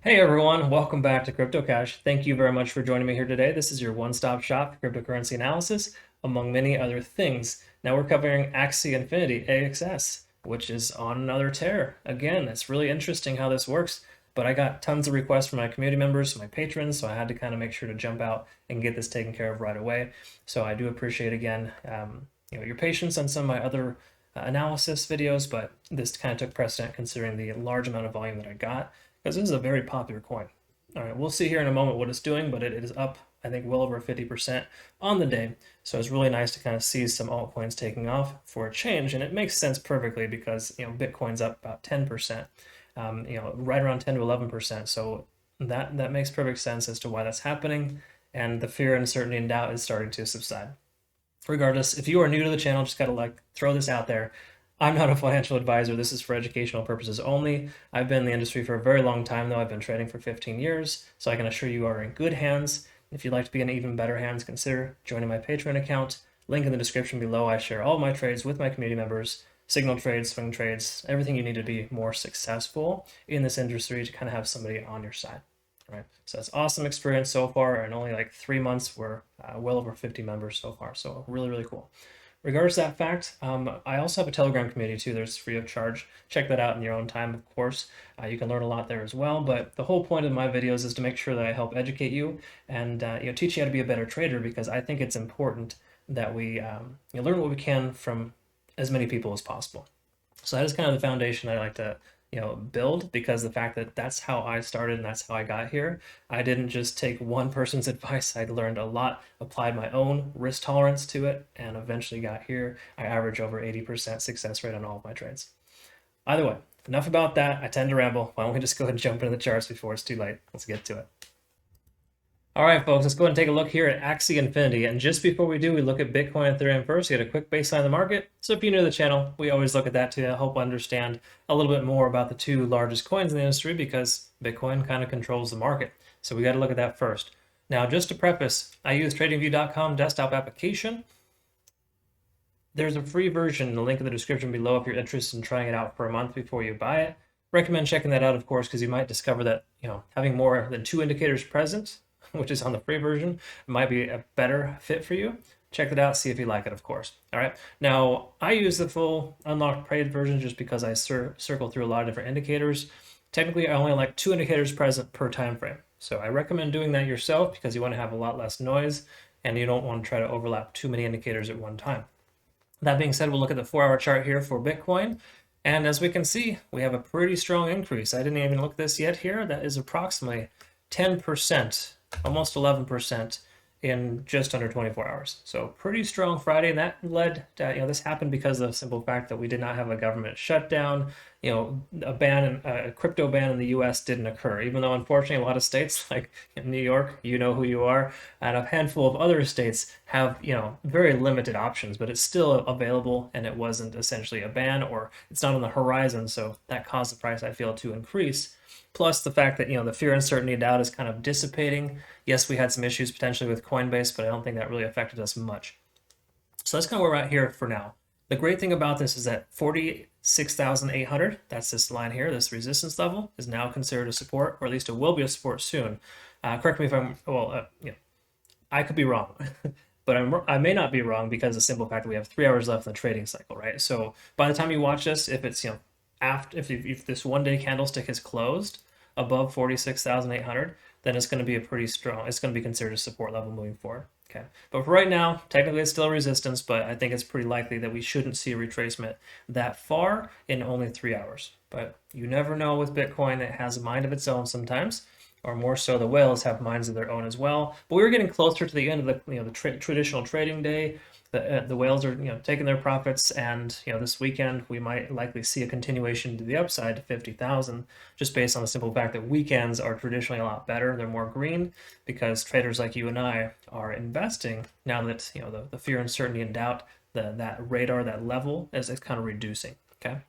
Hey everyone, welcome back to Crypto Cash. Thank you very much for joining me here today. This is your one-stop shop for cryptocurrency analysis, among many other things. Now we're covering Axie Infinity, AXS, which is on another tear. Again, it's really interesting how this works, but I got tons of requests from my community members, my patrons, so I had to kind of make sure to jump out and get this taken care of right away. So I do appreciate again, your patience on some of my other analysis videos, but this kind of took precedent considering the large amount of volume that I got because this is a very popular coin. All right, we'll see here in a moment what it's doing, but it is up, I think, well over 50% on the day. So it's really nice to kind of see some altcoins taking off for a change, and it makes sense perfectly because Bitcoin's up about 10%, right around 10 to 11%. So that makes perfect sense as to why that's happening, and the fear, uncertainty, and doubt is starting to subside. Regardless, if you are new to the channel, just gotta throw this out there. I'm not a financial advisor. This is for educational purposes only. I've been in the industry for a very long time, though. I've been trading for 15 years, so I can assure you are in good hands. If you'd like to be in even better hands, consider joining my Patreon account. Link in the description below. I share all of my trades with my community members, signal trades, swing trades, everything you need to be more successful in this industry to kind of have somebody on your side. Right, so it's awesome experience so far. In only like 3 months, we're well over 50 members so far. So really, really cool. Regardless of that fact, I also have a Telegram community too. There's free of charge. Check that out in your own time, of course. You can learn a lot there as well. But the whole point of my videos is to make sure that I help educate you and teach you how to be a better trader, because I think it's important that we learn what we can from as many people as possible. So that is kind of the foundation I like to build, because the fact that that's how I started and that's how I got here. I didn't just take one person's advice. I learned a lot, applied my own risk tolerance to it, and eventually got here. I average over 80% success rate on all of my trades. Either way, enough about that. I tend to ramble. Why don't we just go ahead and jump into the charts before it's too late? Let's get to it. All right, folks, let's go ahead and take a look here at Axie Infinity. And just before we do, we look at Bitcoin and Ethereum first. Get a quick baseline of the market. So if you're new to the channel, we always look at that to help understand a little bit more about the two largest coins in the industry, because Bitcoin kind of controls the market. So we got to look at that first. Now, just to preface, I use TradingView.com desktop application. There's a free version, the link in the description below if you're interested in trying it out for a month before you buy it. Recommend checking that out, of course, because you might discover that having more than 2 indicators present, which is on the free version, might be a better fit for you. Check it out, see if you like it, of course. All right. Now, I use the full unlocked paid version just because I circle through a lot of different indicators. Technically, I only like 2 indicators present per time frame. So I recommend doing that yourself because you want to have a lot less noise and you don't want to try to overlap too many indicators at one time. That being said, we'll look at the 4-hour chart here for Bitcoin. And as we can see, we have a pretty strong increase. I didn't even look at this yet here. That is approximately 10%. Almost 11% in just under 24 hours. So pretty strong Friday, and that led to, this happened because of the simple fact that we did not have a government shutdown. A ban, a crypto ban in the US didn't occur, even though unfortunately a lot of states like in New York, you know who you are, and a handful of other states have, very limited options, but it's still available, and it wasn't essentially a ban, or it's not on the horizon. So that caused the price, I feel, to increase. Plus the fact that, the fear, uncertainty, and doubt is kind of dissipating. Yes, we had some issues potentially with Coinbase, but I don't think that really affected us much. So that's kind of where we're at here for now. The great thing about this is that 46,800, that's this line here, this resistance level, is now considered a support, or at least it will be a support soon. Correct me if I'm, I could be wrong, but I may not be wrong because of the simple fact that we have 3 hours left in the trading cycle, right? So by the time you watch this, if it's, if this 1-day candlestick is closed above 46,800, then it's going to be a pretty strong, it's going to be considered a support level moving forward. Okay, but for right now, technically it's still a resistance, but I think it's pretty likely that we shouldn't see a retracement that far in only 3 hours. But you never know with Bitcoin. It has a mind of its own sometimes, or more so the whales have minds of their own as well. But we were getting closer to the end of the traditional trading day. The whales are taking their profits, and this weekend we might likely see a continuation to the upside to 50,000, just based on the simple fact that weekends are traditionally a lot better. They're more green because traders like you and I are investing now that the fear, uncertainty, and doubt, that radar, that level is kind of reducing. Okay,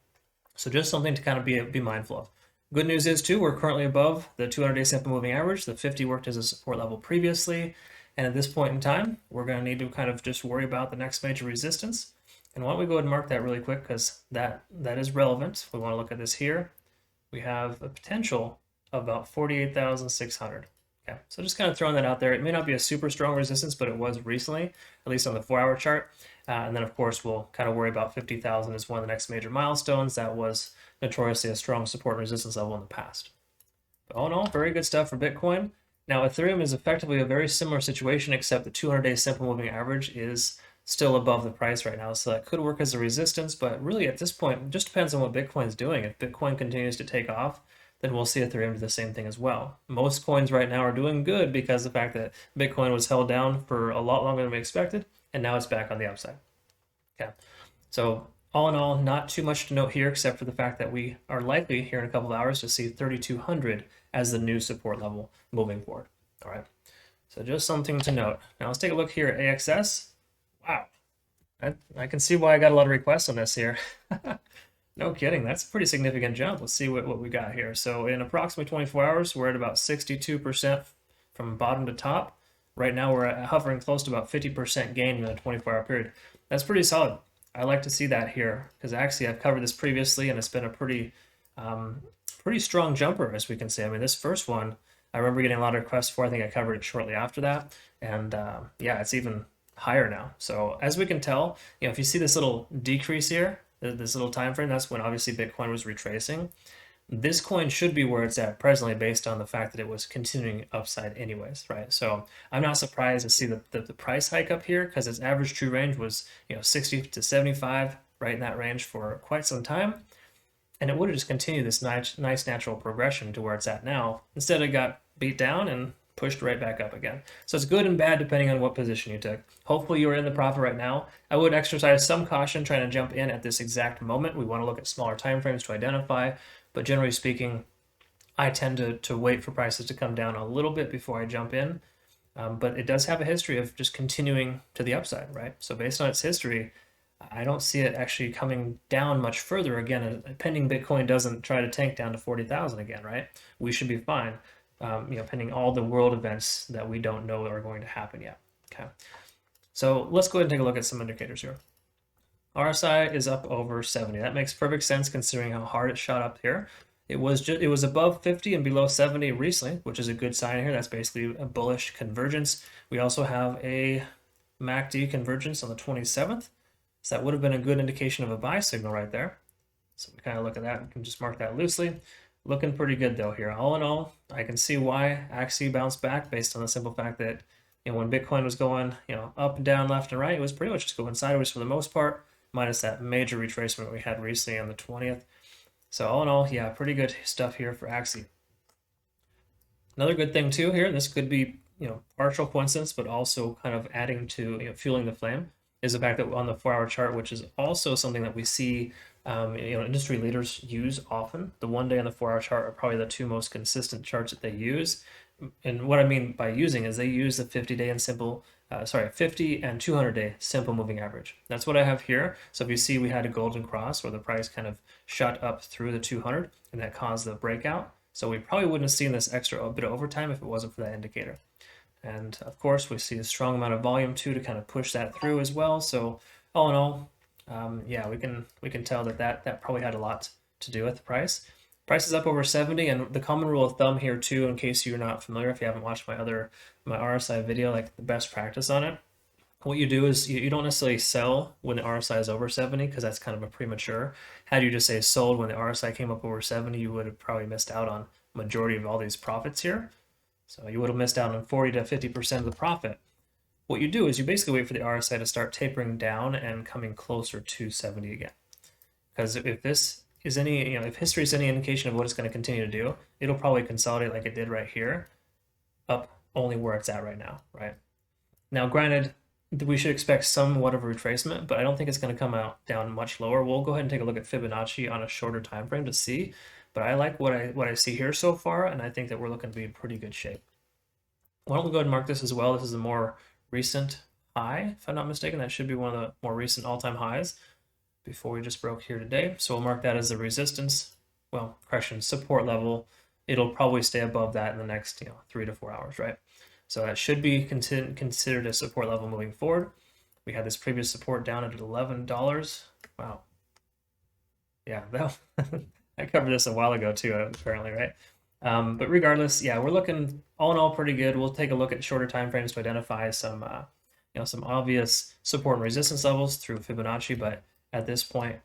so just something to kind of be mindful of. Good news is too, we're currently above the 200-day simple moving average. The 50 worked as a support level previously. And at this point in time, we're going to need to kind of just worry about the next major resistance. And why don't we go ahead and mark that really quick, because that is relevant. We want to look at this here. We have a potential about 48,600. Okay, so just kind of throwing that out there. It may not be a super strong resistance, but it was recently, at least on the 4-hour chart. And then, of course, we'll kind of worry about 50,000 as one of the next major milestones. That was notoriously a strong support and resistance level in the past. But all in all, very good stuff for Bitcoin. Now, Ethereum is effectively a very similar situation, except the 200-day simple moving average is still above the price right now. So that could work as a resistance, but really at this point, it just depends on what Bitcoin is doing. If Bitcoin continues to take off, then we'll see Ethereum do the same thing as well. Most coins right now are doing good because of the fact that Bitcoin was held down for a lot longer than we expected, and now it's back on the upside. Okay, so all in all, not too much to note here, except for the fact that we are likely here in a couple of hours to see 3,200 as the new support level moving forward. All right, so just something to note. Now let's take a look here at AXS. Wow, I can see why I got a lot of requests on this here. No kidding, that's a pretty significant jump. Let's see what we got here. So in approximately 24 hours, we're at about 62% from bottom to top. Right now, we're hovering close to about 50% gain in a 24-hour period. That's pretty solid. I like to see that here because actually I've covered this previously, and it's been a pretty strong jumper, as we can see. I mean, this first one, I remember getting a lot of requests for. I think I covered it shortly after that, and yeah, it's even higher now. So as we can tell, if you see this little decrease here, this little time frame, that's when obviously Bitcoin was retracing. This coin should be where it's at presently based on the fact that it was continuing upside anyways, right? So I'm not surprised to see the price hike up here because its average true range was 60 to 75, right in that range for quite some time. And it would have just continued this nice natural progression to where it's at now. Instead, it got beat down and pushed right back up again. So it's good and bad depending on what position you took. Hopefully you are in the profit right now. I would exercise some caution trying to jump in at this exact moment. We want to look at smaller time frames to identify, but generally speaking, I tend to wait for prices to come down a little bit before I jump in. But it does have a history of just continuing to the upside, right? So based on its history, I don't see it actually coming down much further. Again, pending Bitcoin doesn't try to tank down to 40,000 again, right? We should be fine. Pending all the world events that we don't know are going to happen yet. Okay, so let's go ahead and take a look at some indicators here. RSI is up over 70. That makes perfect sense considering how hard it shot up here. It was above 50 and below 70 recently, which is a good sign here. That's basically a bullish convergence. We also have a MACD convergence on the 27th. So that would have been a good indication of a buy signal right there. So we kind of look at that. We can just mark that loosely. Looking pretty good though here. All in all, I can see why Axie bounced back based on the simple fact that when Bitcoin was going up and down, left and right, it was pretty much just going sideways for the most part, minus that major retracement we had recently on the 20th. So all in all, yeah, pretty good stuff here for Axie. Another good thing too here, and this could be partial coincidence, but also kind of adding to fueling the flame, is the fact that on the 4-hour chart, which is also something that we see industry leaders use often. The 1-day and the 4-hour chart are probably the two most consistent charts that they use. And what I mean by using is they use the 50-day and 50 and 200-day simple moving average. That's what I have here. So if you see, we had a golden cross where the price kind of shot up through the 200, and that caused the breakout. So we probably wouldn't have seen this extra bit of overtime if it wasn't for that indicator. And of course, we see a strong amount of volume too to kind of push that through as well. So all in all, yeah, we can tell that probably had a lot to do with the price. Price is up over 70, and the common rule of thumb here too, in case you're not familiar, if you haven't watched my RSI video, like the best practice on it, what you do is you don't necessarily sell when the RSI is over 70 because that's kind of a premature. Had you just say sold when the RSI came up over 70, you would have probably missed out on majority of all these profits here. So you would have missed out on 40 to 50% of the profit. What you do is you basically wait for the RSI to start tapering down and coming closer to 70 again. Because if this is any, if history is any indication of what it's going to continue to do, it'll probably consolidate like it did right here, up only where it's at right now, right? Now, granted, we should expect somewhat of a retracement, but I don't think it's going to come out down much lower. We'll go ahead and take a look at Fibonacci on a shorter time frame to see, but I like what I see here so far, and I think that we're looking to be in pretty good shape. Why don't we go ahead and mark this as well? This is a more recent high, if I'm not mistaken. That should be one of the more recent all-time highs before we just broke here today. So we'll mark that as the resistance, well, correction, support level. It'll probably stay above that in the next 3 to 4 hours, right? So that should be considered a support level moving forward. We had this previous support down at $11. Wow. Yeah, I covered this a while ago too, apparently, right? But regardless, yeah, we're looking all in all pretty good. We'll take a look at shorter time frames to identify some, some obvious support and resistance levels through Fibonacci. But at this point,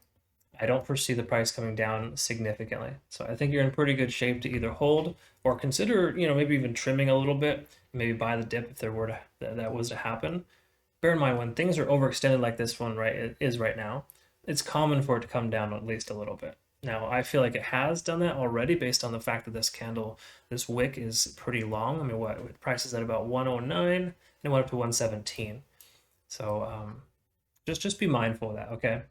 I don't foresee the price coming down significantly. So I think you're in pretty good shape to either hold or consider, maybe even trimming a little bit, maybe buy the dip if there were to that was to happen. Bear in mind when things are overextended like this one, right, it is right now, it's common for it to come down at least a little bit. Now, I feel like it has done that already based on the fact that this candle, this wick is pretty long. I mean, what price is at about 109 and it went up to 117. So just be mindful of that, okay?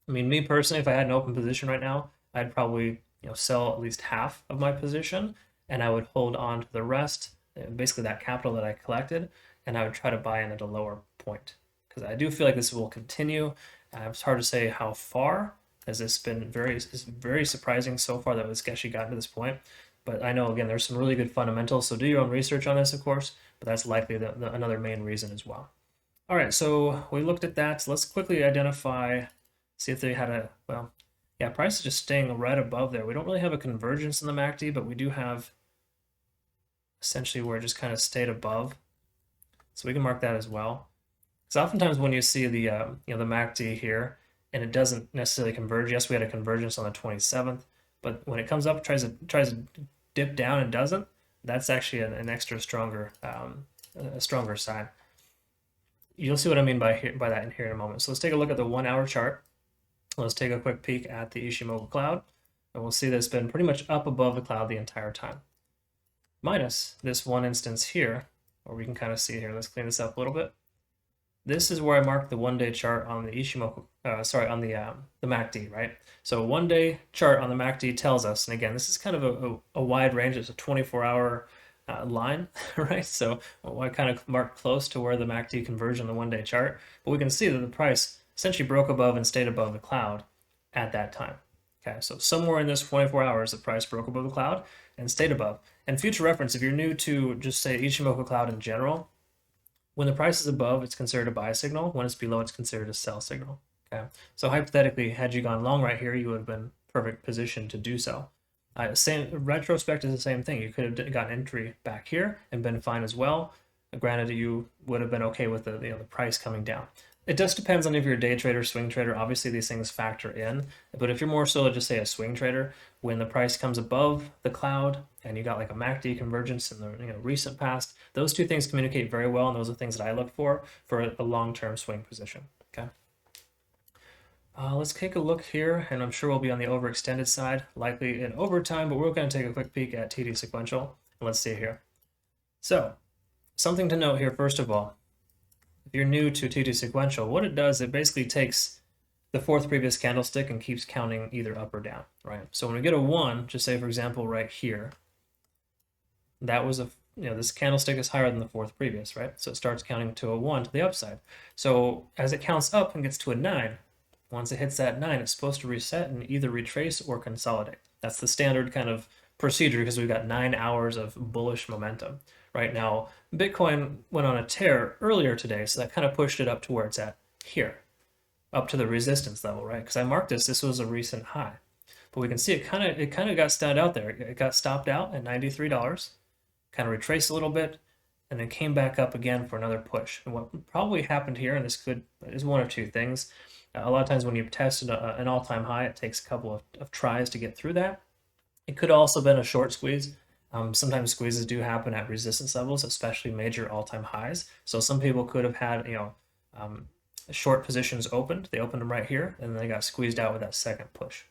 I mean, me personally, if I had an open position right now, I'd probably sell at least half of my position, and I would hold on to the rest, basically that capital that I collected, and I would try to buy in at a lower point because I do feel like this will continue. It's hard to say how far, as it's been very surprising so far that it's actually gotten to this point. But I know again there's some really good fundamentals, so do your own research on this, of course. But that's likely another main reason as well. All right, so we looked at that. So let's quickly identify. See if they had yeah, price is just staying right above there. We don't really have a convergence in the MACD, but we do have essentially where it just kind of stayed above. So we can mark that as well. Because oftentimes when you see the the MACD here and it doesn't necessarily converge. Yes, we had a convergence on the 27th, but when it comes up, tries to dip down and doesn't. That's actually an extra stronger a stronger sign. You'll see what I mean by that in here in a moment. So let's take a look at the 1 hour chart. Let's take a quick peek at the Ishimoku cloud, and we'll see that it's been pretty much up above the cloud the entire time. Minus this one instance here, or we can kind of see here. Let's clean this up a little bit. This is where I marked the 1 day chart on the Ishimoku, on the MACD, right? So 1 day chart on the MACD tells us, and again, this is kind of a wide range. It's a 24-hour line, right? So I kind of marked close to where the MACD converged on the 1 day chart, but we can see that the price essentially broke above and stayed above the cloud at that time. Okay, so somewhere in this 24 hours, the price broke above the cloud and stayed above. And future reference, if you're new to just say Ichimoku cloud in general, when the price is above, it's considered a buy signal. When it's below, it's considered a sell signal. Okay, so hypothetically, had you gone long right here, you would have been perfect position to do so. Same retrospect is the same thing. You could have gotten entry back here and been fine as well. Granted, you would have been okay with the price coming down. It just depends on if you're a day trader, swing trader. Obviously, these things factor in. But if you're more so just say a swing trader, when the price comes above the cloud and you got like a MACD convergence in the recent past, those two things communicate very well, and those are things that I look for a long-term swing position. Okay. Let's take a look here, and I'm sure we'll be on the overextended side, likely in overtime, but we're going to take a quick peek at TD sequential. And let's see here. So, something to note here, first of all. If you're new to TD sequential, what it does, it basically takes the fourth previous candlestick and keeps counting either up or down, right? So when we get a 1, just say for example right here, that was this candlestick is higher than the fourth previous, right? So it starts counting to a 1 to the upside. So as it counts up and gets to a 9, once it hits that 9, it's supposed to reset and either retrace or consolidate. That's the standard kind of procedure because we've got 9 hours of bullish momentum. Right now, Bitcoin went on a tear earlier today, so that kind of pushed it up to where it's at here, up to the resistance level, right? Because I marked this was a recent high. But we can see it kind of got stopped out there. It got stopped out at $93, kind of retraced a little bit, and then came back up again for another push. And what probably happened here, and this is one of two things. A lot of times when you test an all-time high, it takes a couple of tries to get through that. It could also have been a short squeeze. Sometimes squeezes do happen at resistance levels, especially major all-time highs. So some people could have had, short positions opened. They opened them right here, and they got squeezed out with that second push.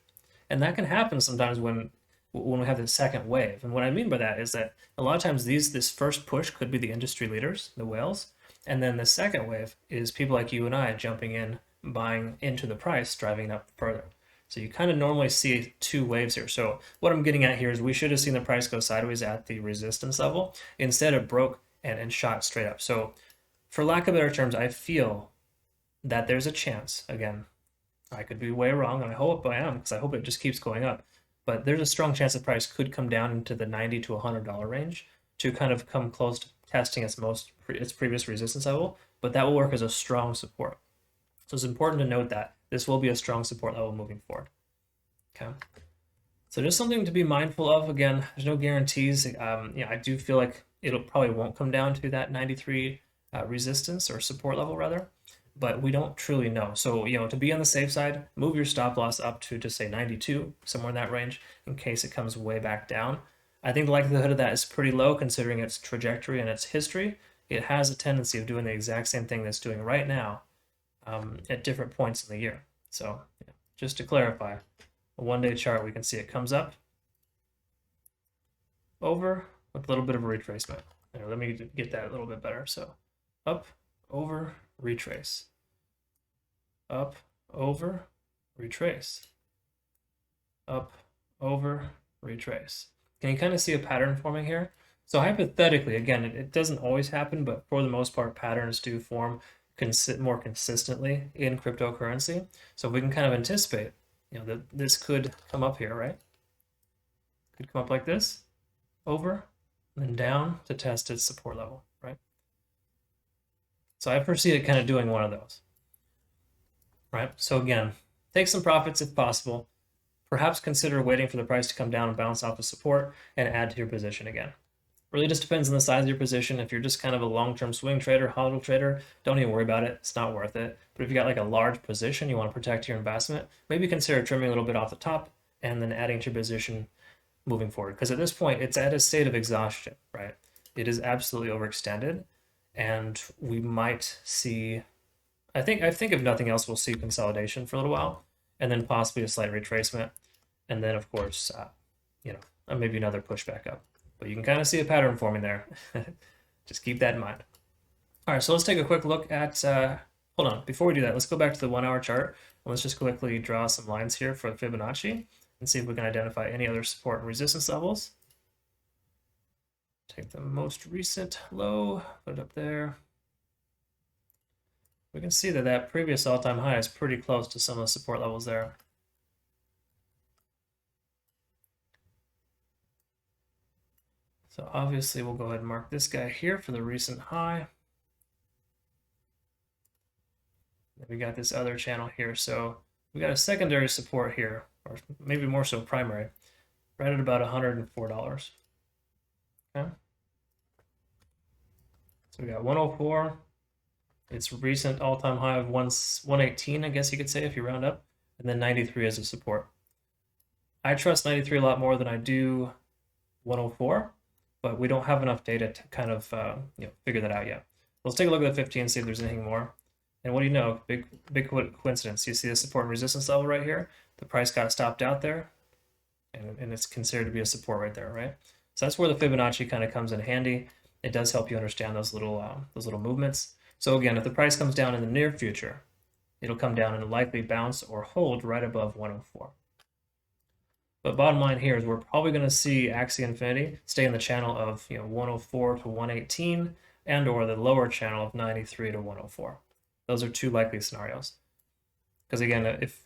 And that can happen sometimes when we have the second wave. And what I mean by that is that a lot of times this first push could be the industry leaders, the whales, and then the second wave is people like you and I jumping in, buying into the price, driving it up further. So you kind of normally see two waves here. So what I'm getting at here is we should have seen the price go sideways at the resistance level. Instead, it broke and shot straight up. So for lack of better terms, I feel that there's a chance, again, I could be way wrong, and I hope I am, because I hope it just keeps going up. But there's a strong chance the price could come down into the $90 to $100 range to kind of come close to testing its previous resistance level. But that will work as a strong support. So it's important to note that this will be a strong support level moving forward. Okay. So just something to be mindful of. Again, there's no guarantees. I do feel like it'll probably won't come down to that 93 resistance or support level rather, but we don't truly know. So, to be on the safe side, move your stop loss up to just say 92, somewhere in that range, in case it comes way back down. I think the likelihood of that is pretty low considering its trajectory and its history. It has a tendency of doing the exact same thing that's doing right now at different points in the year. So, just to clarify, a one-day chart, we can see it comes up, over, with a little bit of a retracement. Let me get that a little bit better. So up, over, retrace. Up, over, retrace. Up, over, retrace. Can you kind of see a pattern forming here? So hypothetically, again, it doesn't always happen, but for the most part, patterns do form more consistently in cryptocurrency. So we can kind of anticipate, that this could come up here, right? Could come up like this, over, and then down to test its support level, right? So I foresee it kind of doing one of those, right? So again, take some profits if possible. Perhaps consider waiting for the price to come down and bounce off of support and add to your position again. Really just depends on the size of your position. If you're just kind of a long-term swing trader, hodl trader, don't even worry about it. It's not worth it. But if you got like a large position, you want to protect your investment, maybe consider trimming a little bit off the top and then adding to your position moving forward. Because at this point, it's at a state of exhaustion, right? It is absolutely overextended, and we might see, I think if nothing else, we'll see consolidation for a little while, and then possibly a slight retracement, and then of course, maybe another push back up. But you can kind of see a pattern forming there. Just keep that in mind. All right, so let's take a quick look at, hold on, before we do that, let's go back to the 1 hour chart. Let's just quickly draw some lines here for Fibonacci and see if we can identify any other support and resistance levels. Take the most recent low, put it up there. We can see that previous all-time high is pretty close to some of the support levels there. So obviously we'll go ahead and mark this guy here for the recent high. Then we got this other channel here. So we got a secondary support here, or maybe more so primary, right at about $104. Okay. So we got 104. Its recent all-time high of 118, I guess you could say, if you round up, and then 93 as a support. I trust 93 a lot more than I do 104, but we don't have enough data to kind of figure that out yet. Let's take a look at the 15 and see if there's anything more. And what do you know? Big coincidence. You see the support and resistance level right here. The price got stopped out there, and it's considered to be a support right there, right? So that's where the Fibonacci kind of comes in handy. It does help you understand those little movements. So again, if the price comes down in the near future, it'll come down and likely bounce or hold right above 104. But bottom line here is we're probably going to see Axie Infinity stay in the channel of 104 to 118 and or the lower channel of 93 to 104. Those are two likely scenarios. Because again, if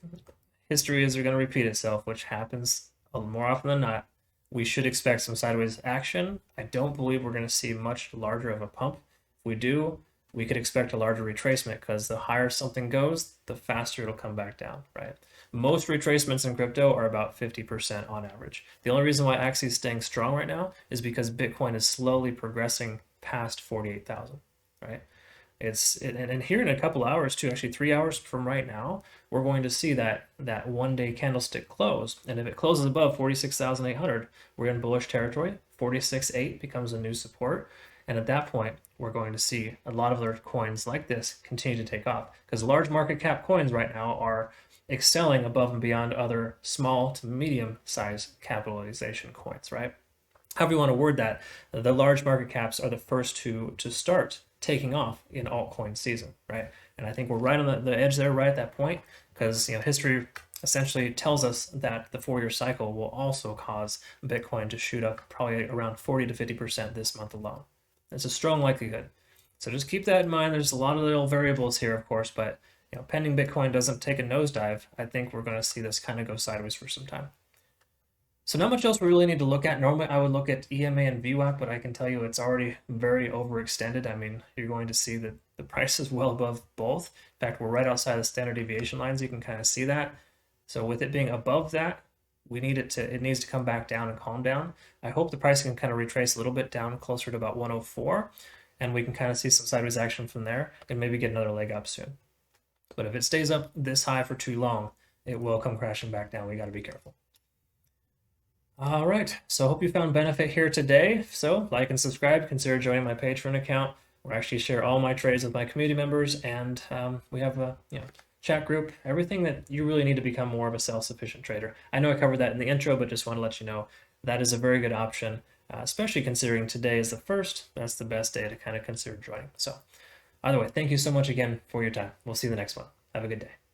history is going to repeat itself, which happens more often than not, we should expect some sideways action. I don't believe we're going to see much larger of a pump. If we do, we could expect a larger retracement because the higher something goes, the faster it'll come back down, right? Most retracements in crypto are about 50% on average. The only reason why Axie is staying strong right now is because Bitcoin is slowly progressing past 48,000, right? And here in a couple hours too, actually 3 hours from right now, we're going to see that one-day candlestick close. And if it closes above 46,800, we're in bullish territory. 46.8 becomes a new support. And at that point, we're going to see a lot of other coins like this continue to take off because large market cap coins right now are excelling above and beyond other small to medium size capitalization coins, right? However you want to word that, the large market caps are the first to start taking off in altcoin season, right? And I think we're right on the edge there, right at that point, because history essentially tells us that the 4-year cycle will also cause Bitcoin to shoot up probably around 40 to 50% this month alone. It's a strong likelihood. So just keep that in mind. There's a lot of little variables here, of course, but pending Bitcoin doesn't take a nosedive, I think we're going to see this kind of go sideways for some time. So not much else we really need to look at. Normally I would look at EMA and VWAP, but I can tell you it's already very overextended. I mean, you're going to see that the price is well above both. In fact, we're right outside the standard deviation lines. You can kind of see that. So with it being above that, it needs to come back down and calm down. I hope the price can kind of retrace a little bit down closer to about 104, and we can kind of see some sideways action from there and maybe get another leg up soon. But if it stays up this high for too long, it will come crashing back down. We got to be careful. All right, so I hope you found benefit here today. If so, like and subscribe. Consider joining my Patreon account, where I actually share all my trades with my community members, and we have a chat group, everything that you really need to become more of a self-sufficient trader. I know I covered that in the intro, but just want to let you know that is a very good option, especially considering today is the first. That's the best day to kind of consider joining. So either way, thank you so much again for your time. We'll see you in the next one. Have a good day.